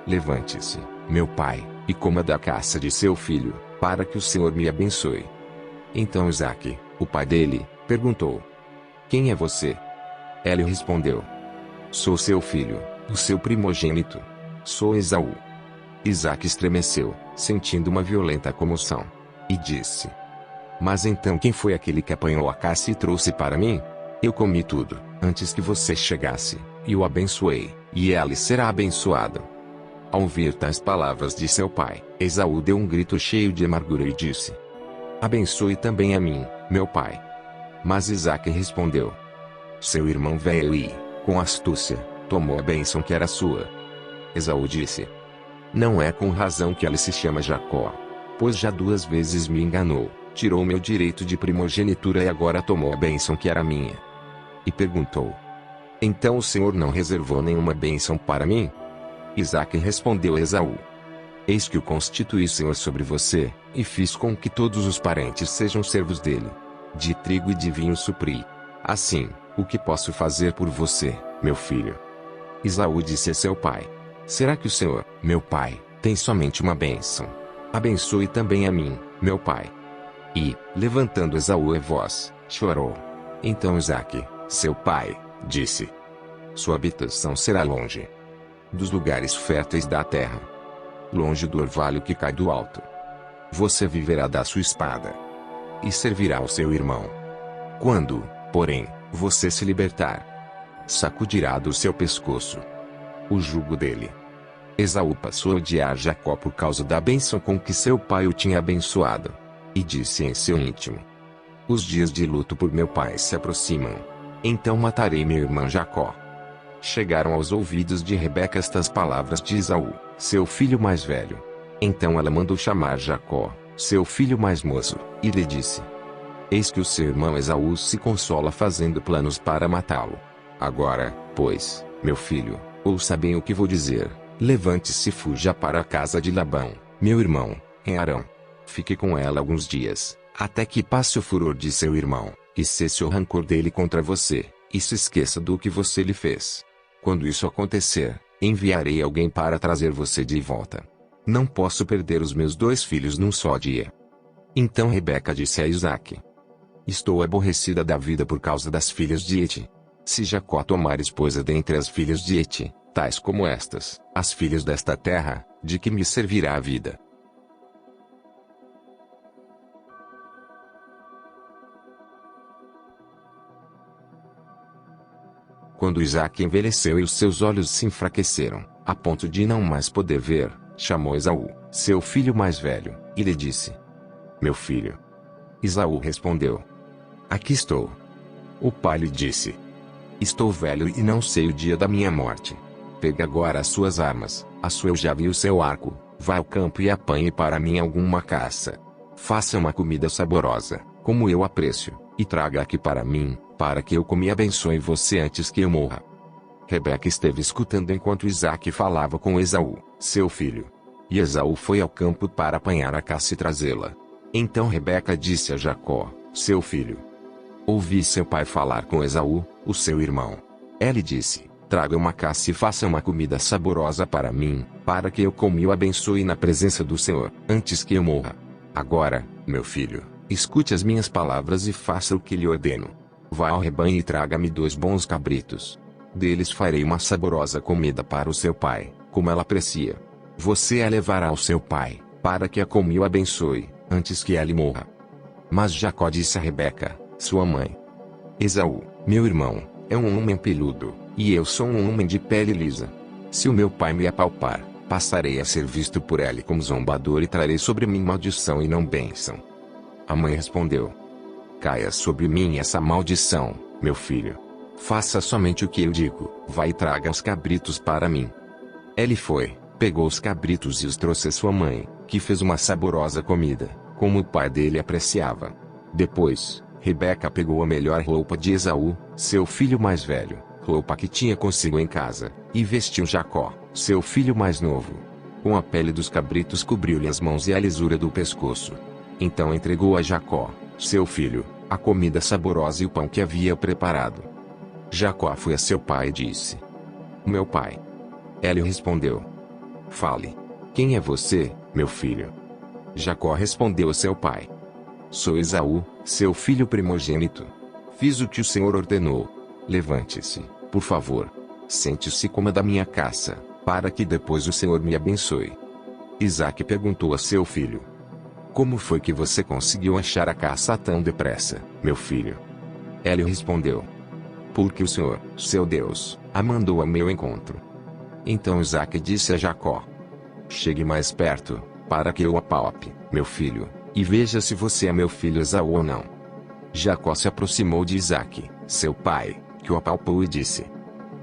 levante-se, meu pai, e coma da caça de seu filho, para que o Senhor me abençoe. Então Isaque, o pai dele, perguntou: quem é você? Ele respondeu: sou seu filho, o seu primogênito. Sou Esaú. Isaque estremeceu, sentindo uma violenta comoção. E disse: mas então quem foi aquele que apanhou a caça e trouxe para mim? Eu comi tudo, antes que você chegasse, e o abençoei, e ele será abençoado. Ao ouvir tais palavras de seu pai, Esaú deu um grito cheio de amargura e disse: abençoe também a mim, meu pai. Mas Isaque respondeu: seu irmão veio e, com astúcia, tomou a bênção que era sua. Esaú disse: não é com razão que ele se chama Jacó, pois já 2 vezes me enganou, tirou meu direito de primogenitura e agora tomou a bênção que era minha. E perguntou: então o Senhor não reservou nenhuma bênção para mim? Isaque respondeu a Esaú: eis que o constituí senhor sobre você, e fiz com que todos os parentes sejam servos dele. De trigo e de vinho supri. Assim, o que posso fazer por você, meu filho? Esaú disse a seu pai: será que o Senhor, meu pai, tem somente uma bênção? Abençoe também a mim, meu pai. E, levantando Esaú a voz, chorou. Então Isaque, seu pai, disse: sua habitação será longe dos lugares férteis da terra. longe do orvalho que cai do alto. Você viverá da sua espada e servirá ao seu irmão. Quando, porém, você se libertar, sacudirá do seu pescoço o jugo dele. Esaú passou a odiar Jacó por causa da bênção com que seu pai o tinha abençoado, e disse em seu íntimo: os dias de luto por meu pai se aproximam, então matarei meu irmão Jacó. Chegaram aos ouvidos de Rebeca estas palavras de Esaú, seu filho mais velho. Então ela mandou chamar Jacó, seu filho mais moço, e lhe disse: eis que o seu irmão Esaú se consola fazendo planos para matá-lo. Agora, pois, meu filho, ouça bem o que vou dizer. Levante-se e fuja para a casa de Labão, meu irmão, em Harã. Fique com ela alguns dias, até que passe o furor de seu irmão, e cesse o rancor dele contra você, e se esqueça do que você lhe fez. Quando isso acontecer, enviarei alguém para trazer você de volta. Não posso perder os meus 2 filhos num só dia. Então Rebeca disse a Isaque: estou aborrecida da vida por causa das filhas de Heti. Se Jacó tomar esposa dentre as filhas de Heti, tais como estas, as filhas desta terra, de que me servirá a vida? Quando Isaque envelheceu e os seus olhos se enfraqueceram, a ponto de não mais poder ver, chamou Esaú, seu filho mais velho, e lhe disse: meu filho. Esaú respondeu: aqui estou. O pai lhe disse: estou velho e não sei o dia da minha morte. Pegue agora as suas armas, a sua aljava e o seu arco, vá ao campo e apanhe para mim alguma caça. Faça uma comida saborosa, como eu aprecio, e traga aqui para mim, para que eu coma e abençoe você antes que eu morra. Rebeca esteve escutando enquanto Isaque falava com Esaú, seu filho. E Esaú foi ao campo para apanhar a caça e trazê-la. Então Rebeca disse a Jacó, seu filho: ouvi seu pai falar com Esaú, o seu irmão. Ele disse: traga uma caça e faça uma comida saborosa para mim, para que eu coma e o abençoe na presença do Senhor, antes que eu morra. Agora, meu filho, escute as minhas palavras e faça o que lhe ordeno. Vá ao rebanho e traga-me 2 bons cabritos. Deles farei uma saborosa comida para o seu pai, como ela aprecia. Você a levará ao seu pai, para que a coma e o abençoe, antes que ele morra. Mas Jacó disse a Rebeca, sua mãe: Esaú, meu irmão, é um homem peludo, e eu sou um homem de pele lisa. Se o meu pai me apalpar, passarei a ser visto por ele como zombador e trarei sobre mim maldição e não bênção. A mãe respondeu: caia sobre mim essa maldição, meu filho. Faça somente o que eu digo, vá e traga os cabritos para mim. Ele foi, pegou os cabritos e os trouxe a sua mãe, que fez uma saborosa comida, como o pai dele apreciava. Depois, Rebeca pegou a melhor roupa de Esaú, seu filho mais velho, roupa que tinha consigo em casa, e vestiu Jacó, seu filho mais novo. Com a pele dos cabritos cobriu-lhe as mãos e a lisura do pescoço. Então entregou a Jacó, seu filho, a comida saborosa e o pão que havia preparado. Jacó foi a seu pai e disse: meu pai. Ele respondeu: fale. Quem é você, meu filho? Jacó respondeu a seu pai: sou Esaú, seu filho primogênito. Fiz o que o Senhor ordenou. Levante-se, por favor. Sente-se e coma da minha caça, para que depois o Senhor me abençoe. Isaque perguntou a seu filho: como foi que você conseguiu achar a caça tão depressa, meu filho? Ele respondeu: porque o Senhor, seu Deus, a mandou a meu encontro. Então Isaque disse a Jacó: chegue mais perto, para que eu apalpe, meu filho, e veja se você é meu filho Esaú ou não. Jacó se aproximou de Isaque, seu pai, que o apalpou e disse: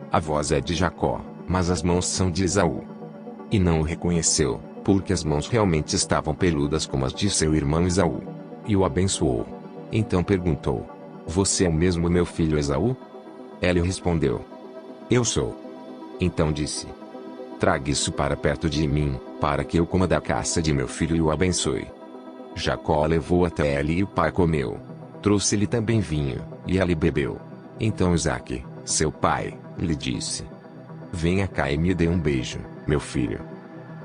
a voz é de Jacó, mas as mãos são de Esaú. E não o reconheceu, porque as mãos realmente estavam peludas como as de seu irmão Esaú. E o abençoou. Então perguntou: você é mesmo meu filho Esaú? Ele respondeu: eu sou. Então disse: traga isso para perto de mim, para que eu coma da caça de meu filho e o abençoe. Jacó levou até ele e o pai comeu. Trouxe-lhe também vinho, e ele bebeu. Então Isaque, seu pai, lhe disse: venha cá e me dê um beijo, meu filho.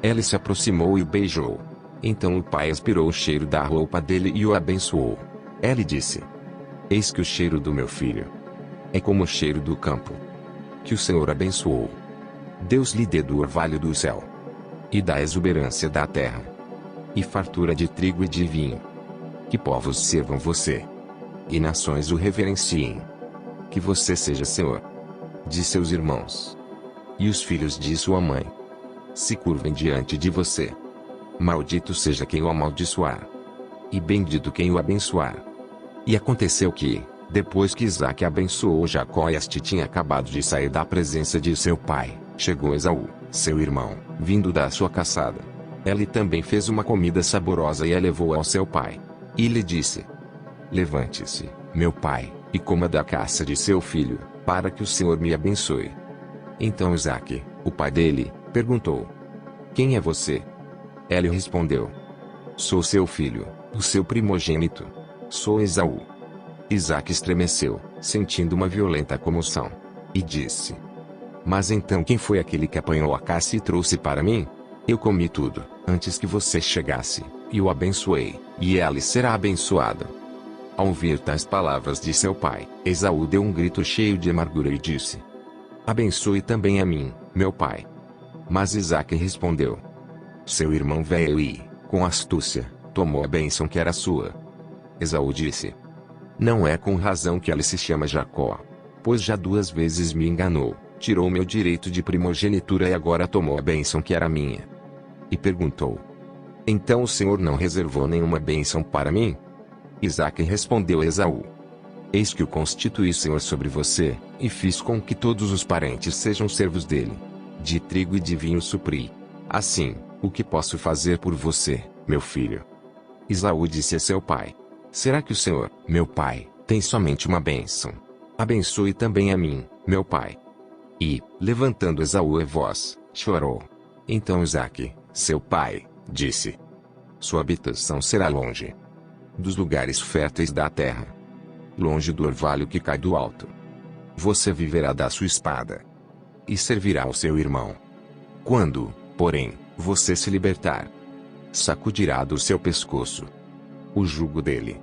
Ele se aproximou e o beijou. Então o pai aspirou o cheiro da roupa dele e o abençoou. Ele disse: eis que o cheiro do meu filho é como o cheiro do campo que o Senhor abençoou. Deus lhe dê do orvalho do céu. e da exuberância da terra, e fartura de trigo e de vinho. Que povos sirvam você, e nações o reverenciem. Que você seja senhor de seus irmãos, e os filhos de sua mãe se curvem diante de você. Maldito seja quem o amaldiçoar, e bendito quem o abençoar. E aconteceu que, depois que Isaque abençoou Jacó e este tinha acabado de sair da presença de seu pai, chegou Esaú, seu irmão, vindo da sua caçada. Ele também fez uma comida saborosa e a levou ao seu pai. E lhe disse: levante-se, meu pai, e coma da caça de seu filho, para que o Senhor me abençoe. Então Isaque, o pai dele, perguntou: quem é você? Ele respondeu: sou seu filho, o seu primogênito. Sou Esaú. Isaque estremeceu, sentindo uma violenta comoção, e disse: mas então quem foi aquele que apanhou a caça e trouxe para mim? Eu comi tudo, antes que você chegasse, e o abençoei, e ele será abençoado. Ao ouvir tais palavras de seu pai, Esaú deu um grito cheio de amargura e disse: abençoe também a mim, meu pai. Mas Isaque respondeu: seu irmão veio e, com astúcia, tomou a bênção que era sua. Esaú disse: não é com razão que ele se chama Jacó, pois já 2 vezes me enganou, tirou meu direito de primogenitura e agora tomou a bênção que era minha. E perguntou: então o Senhor não reservou nenhuma bênção para mim? Isaque respondeu a Esaú: eis que o constituí senhor sobre você, e fiz com que todos os parentes sejam servos dele. De trigo e de vinho supri. Assim, o que posso fazer por você, meu filho? Esaú disse a seu pai: será que o Senhor, meu pai, tem somente uma bênção? Abençoe também a mim, meu pai. E, levantando Esaú a voz, chorou. Então Isaque, seu pai, disse: sua habitação será longe dos lugares férteis da terra, longe do orvalho que cai do alto. Você viverá da sua espada, e servirá ao seu irmão. Quando, porém, você se libertar, sacudirá do seu pescoço o jugo dele.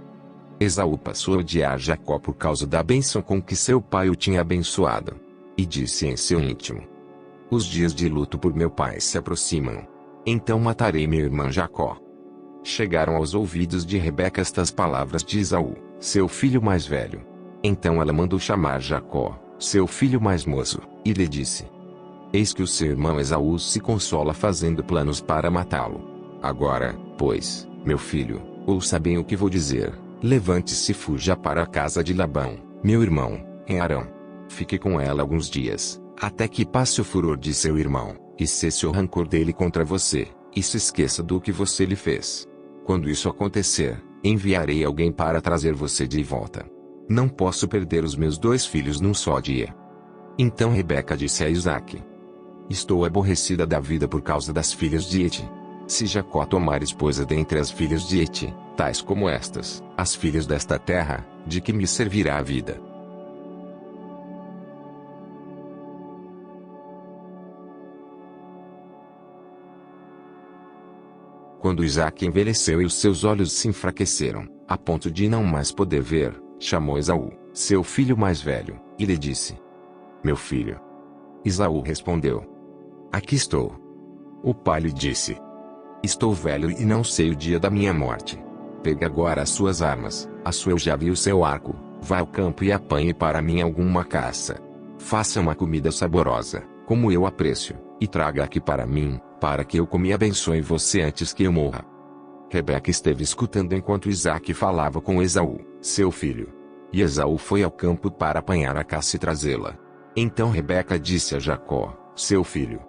Esaú passou a odiar Jacó por causa da bênção com que seu pai o tinha abençoado. E disse em seu íntimo: os dias de luto por meu pai se aproximam. Então matarei meu irmão Jacó. Chegaram aos ouvidos de Rebeca estas palavras de Esaú, seu filho mais velho. Então ela mandou chamar Jacó, seu filho mais moço, e lhe disse: eis que o seu irmão Esaú se consola fazendo planos para matá-lo. Agora, pois, meu filho, ouça bem o que vou dizer. Levante-se e fuja para a casa de Labão, meu irmão, em Harã. Fique com ela alguns dias, até que passe o furor de seu irmão, e cesse o rancor dele contra você, e se esqueça do que você lhe fez. Quando isso acontecer, enviarei alguém para trazer você de volta. Não posso perder os meus 2 filhos num só dia. Então Rebeca disse a Isaque: estou aborrecida da vida por causa das filhas de Hete. Se Jacó tomar esposa dentre as filhas de Hete, tais como estas, as filhas desta terra, de que me servirá a vida? Quando Isaque envelheceu e os seus olhos se enfraqueceram, a ponto de não mais poder ver, chamou Esaú, seu filho mais velho, e lhe disse: meu filho. Esaú respondeu: aqui estou. O pai lhe disse: estou velho e não sei o dia da minha morte. Pegue agora as suas armas, a sua aljava e o seu arco, vá ao campo e apanhe para mim alguma caça. Faça uma comida saborosa, como eu aprecio, e traga aqui para mim, para que eu coma e abençoe você antes que eu morra. Rebeca esteve escutando enquanto Isaque falava com Esaú, seu filho. E Esaú foi ao campo para apanhar a caça e trazê-la. Então Rebeca disse a Jacó, seu filho: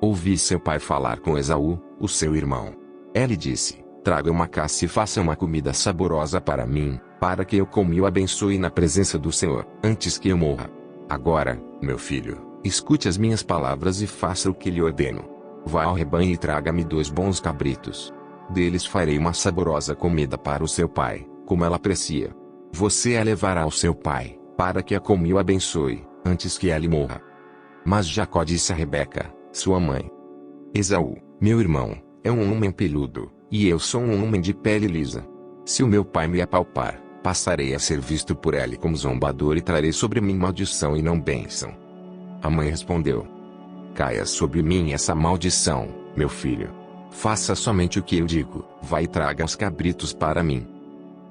ouvi seu pai falar com Esaú, o seu irmão. Ele disse: traga uma caça e faça uma comida saborosa para mim, para que eu coma e o abençoe na presença do Senhor, antes que eu morra. Agora, meu filho, escute as minhas palavras e faça o que lhe ordeno. Vá ao rebanho e traga-me 2 bons cabritos. Deles farei uma saborosa comida para o seu pai, como ela aprecia. Você a levará ao seu pai, para que a coma e o abençoe, antes que ele morra. Mas Jacó disse a Rebeca, sua mãe: Esaú, meu irmão, é um homem peludo, e eu sou um homem de pele lisa. Se o meu pai me apalpar, passarei a ser visto por ele como zombador e trarei sobre mim maldição e não bênção. A mãe respondeu: caia sobre mim essa maldição, meu filho. Faça somente o que eu digo, vai e traga os cabritos para mim.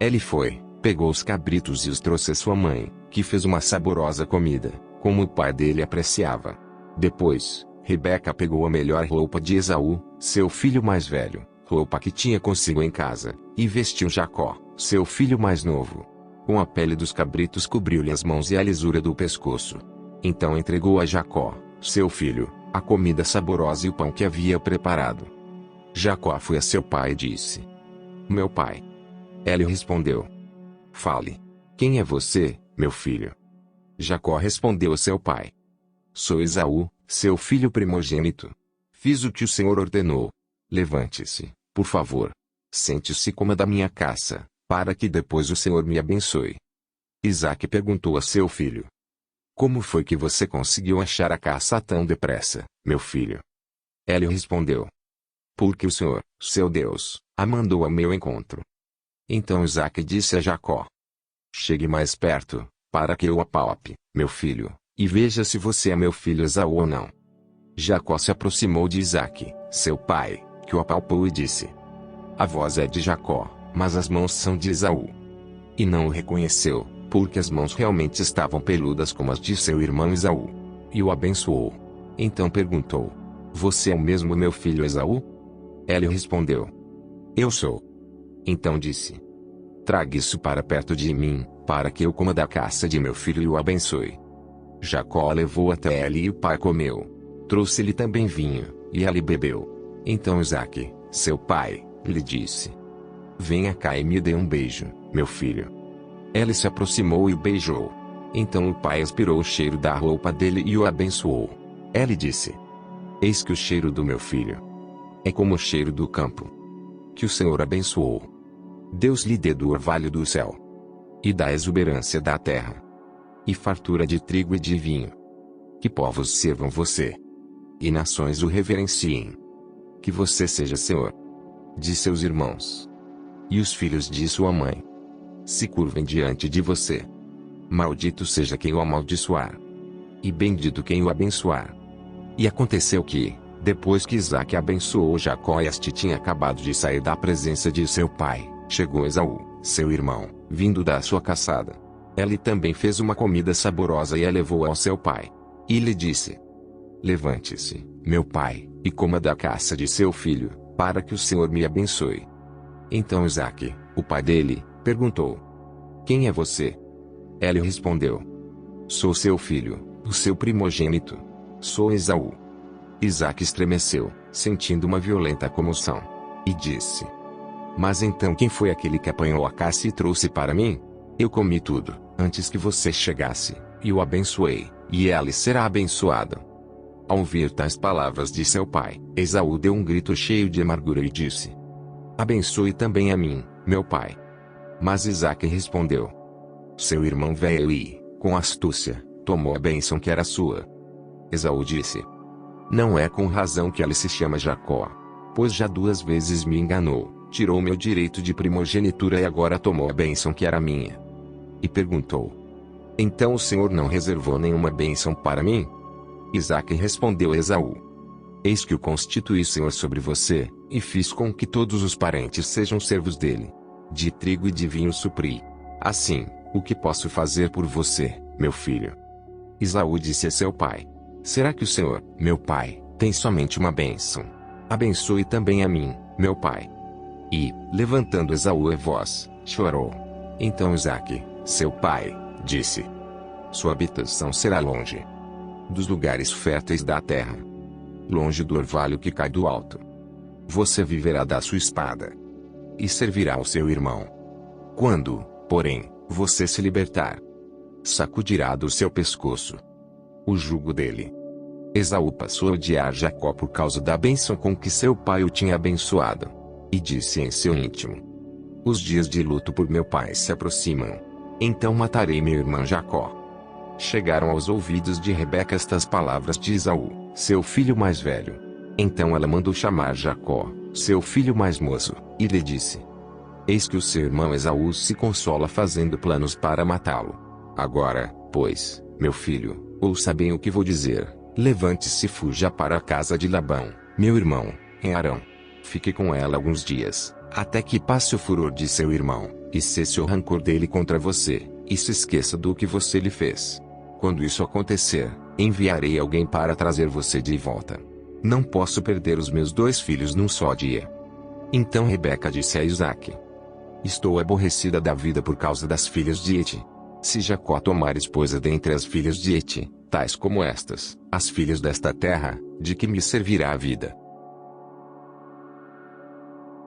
Ele foi, pegou os cabritos e os trouxe à sua mãe, que fez uma saborosa comida, como o pai dele apreciava. Depois, Rebeca pegou a melhor roupa de Esaú, seu filho mais velho, roupa que tinha consigo em casa, e vestiu Jacó, seu filho mais novo. Com a pele dos cabritos cobriu-lhe as mãos e a lisura do pescoço. Então entregou a Jacó, seu filho, a comida saborosa e o pão que havia preparado. Jacó foi a seu pai e disse: Meu pai. Ele respondeu: Fale. Quem é você, meu filho? Jacó respondeu a seu pai: Sou Esaú, seu filho primogênito. Fiz o que o Senhor ordenou. Levante-se, por favor. Sente-se e coma da minha caça, para que depois o Senhor me abençoe. Isaque perguntou a seu filho: Como foi que você conseguiu achar a caça tão depressa, meu filho? Ele respondeu: Porque o Senhor, seu Deus, a mandou a meu encontro. Então Isaque disse a Jacó: Chegue mais perto, para que eu apalpe, meu filho, e veja se você é meu filho Esaú ou não. Jacó se aproximou de Isaque, seu pai, que o apalpou e disse: A voz é de Jacó, mas as mãos são de Esaú. E não o reconheceu, porque as mãos realmente estavam peludas como as de seu irmão Esaú. E o abençoou. Então perguntou: Você é o mesmo meu filho Esaú? Ele respondeu: Eu sou. Então disse: Traga isso para perto de mim, para que eu coma da caça de meu filho e o abençoe. Jacó a levou até ele e o pai comeu. Trouxe-lhe também vinho, e ele bebeu. Então Isaque, seu pai, lhe disse: Venha cá e me dê um beijo, meu filho. Ele se aproximou e o beijou. Então o pai aspirou o cheiro da roupa dele e o abençoou. Ele disse: Eis que o cheiro do meu filho é como o cheiro do campo, que o Senhor abençoou. Deus lhe dê do orvalho do céu, e da exuberância da terra, e fartura de trigo e de vinho. Que povos sirvam você, e nações o reverenciem. Que você seja senhor de seus irmãos, e os filhos de sua mãe se curvem diante de você. Maldito seja quem o amaldiçoar, e bendito quem o abençoar. E aconteceu que, depois que Isaque abençoou Jacó e este tinha acabado de sair da presença de seu pai, chegou Esaú, seu irmão, vindo da sua caçada. Ele também fez uma comida saborosa e a levou ao seu pai. E lhe disse: Levante-se, meu pai, e coma da caça de seu filho, para que o Senhor me abençoe. Então Isaque, o pai dele, perguntou: Quem é você? Ele respondeu: Sou seu filho, o seu primogênito. Sou Esaú. Isaque estremeceu, sentindo uma violenta comoção, e disse: Mas então quem foi aquele que apanhou a caça e trouxe para mim? Eu comi tudo, antes que você chegasse, e o abençoei, e ele será abençoado. Ao ouvir tais palavras de seu pai, Esaú deu um grito cheio de amargura e disse: Abençoe também a mim, meu pai. Mas Isaque respondeu: Seu irmão veio e, com astúcia, tomou a bênção que era sua. Esaú disse: Não é com razão que ele se chama Jacó, pois já 2 vezes me enganou, tirou meu direito de primogenitura e agora tomou a bênção que era minha. E perguntou: Então o Senhor não reservou nenhuma bênção para mim? Isaque respondeu a Esaú: Eis que o constituí Senhor sobre você, e fiz com que todos os parentes sejam servos dele. De trigo e de vinho supri. Assim, o que posso fazer por você, meu filho? Esaú disse a seu pai: Será que o Senhor, meu pai, tem somente uma bênção? Abençoe também a mim, meu pai. E, levantando Esaú a voz, chorou. Então Isaque, seu pai, disse: Sua habitação será longe dos lugares férteis da terra, longe do orvalho que cai do alto. Você viverá da sua espada, e servirá ao seu irmão. Quando, porém, você se libertar, sacudirá do seu pescoço o jugo dele. Esaú passou a odiar Jacó por causa da bênção com que seu pai o tinha abençoado. E disse em seu íntimo: Os dias de luto por meu pai se aproximam. Então matarei meu irmão Jacó. Chegaram aos ouvidos de Rebeca estas palavras de Esaú, seu filho mais velho. Então ela mandou chamar Jacó, seu filho mais moço, e lhe disse: Eis que o seu irmão Esaú se consola fazendo planos para matá-lo. Agora, pois, meu filho, ouça bem o que vou dizer. Levante-se e fuja para a casa de Labão, meu irmão, em Arão. Fique com ela alguns dias, até que passe o furor de seu irmão, e cesse o rancor dele contra você, e se esqueça do que você lhe fez. Quando isso acontecer, enviarei alguém para trazer você de volta. Não posso perder os meus 2 filhos num só dia. Então Rebeca disse a Isaque: Estou aborrecida da vida por causa das filhas de Heti. Se Jacó tomar esposa dentre as filhas de Heti, tais como estas, as filhas desta terra, de que me servirá a vida?